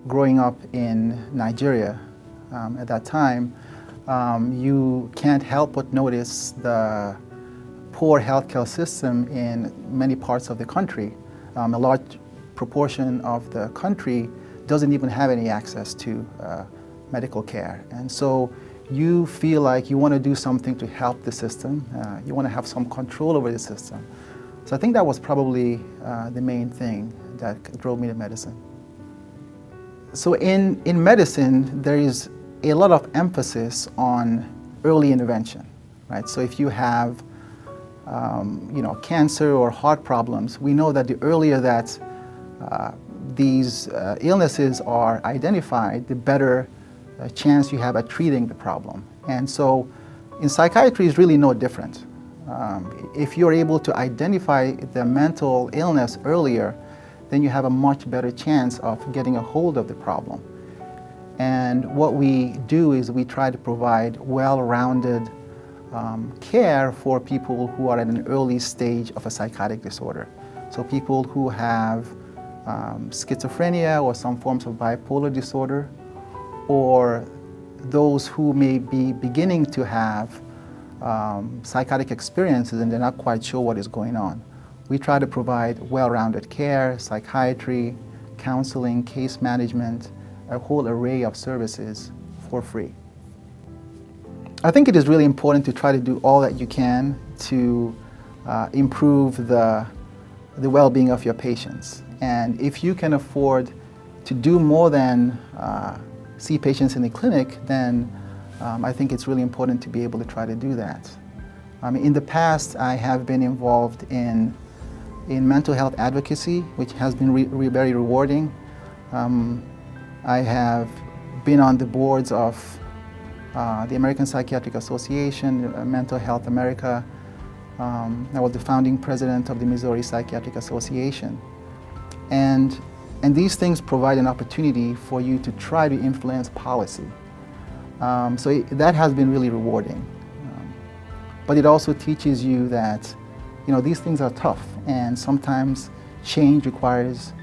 growing up in Nigeria at that time, you can't help but notice the poor healthcare system in many parts of the country. A large proportion of the country doesn't even have any access to medical care. And so you feel like you want to do something to help the system. You want to have some control over the system. So I think that was probably the main thing that drove me to medicine. So in medicine, there is a lot of emphasis on early intervention, right? So if you have cancer or heart problems, we know that the earlier that these illnesses are identified, the better chance you have at treating the problem. And so in psychiatry, it's really no different. If you're able to identify the mental illness earlier, then you have a much better chance of getting a hold of the problem. And what we do is we try to provide well-rounded care for people who are at an early stage of a psychotic disorder. So people who have schizophrenia or some forms of bipolar disorder, or those who may be beginning to have psychotic experiences and they're not quite sure what is going on. We try to provide well-rounded care, psychiatry, counseling, case management, a whole array of services for free. I think it is really important to try to do all that you can to improve the well-being of your patients. And if you can afford to do more than see patients in the clinic, then I think it's really important to be able to try to do that. In the past, I have been involved in mental health advocacy, which has been very rewarding. I have been on the boards of the American Psychiatric Association, Mental Health America. I was the founding president of the Missouri Psychiatric Association. And these things provide an opportunity for you to try to influence policy. That has been really rewarding. But it also teaches you that these things are tough, and sometimes change requires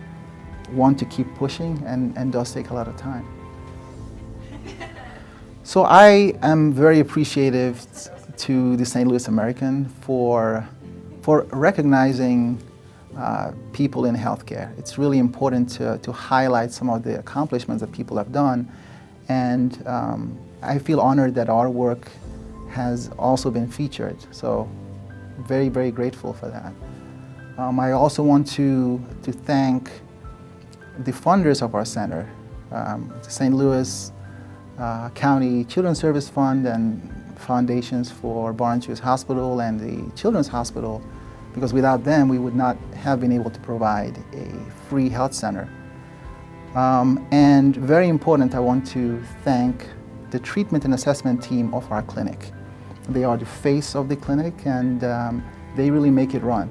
one to keep pushing and does take a lot of time. So I am very appreciative to the St. Louis American for recognizing people in healthcare. It's really important to highlight some of the accomplishments that people have done, and I feel honored that our work has also been featured. So very, very grateful for that. I also want to thank the funders of our center, the St. Louis County Children's Service Fund and foundations for Barnes-Jewish Hospital and the Children's Hospital, because without them we would not have been able to provide a free health center. And very important, I want to thank the treatment and assessment team of our clinic. They are the face of the clinic, and they really make it run.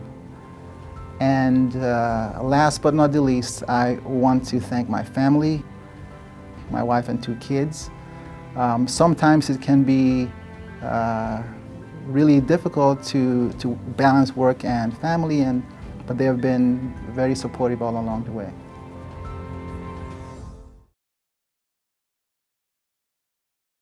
And last but not the least, I want to thank my family, my wife and 2 kids. Sometimes it can be really difficult to balance work and family, but they have been very supportive all along the way.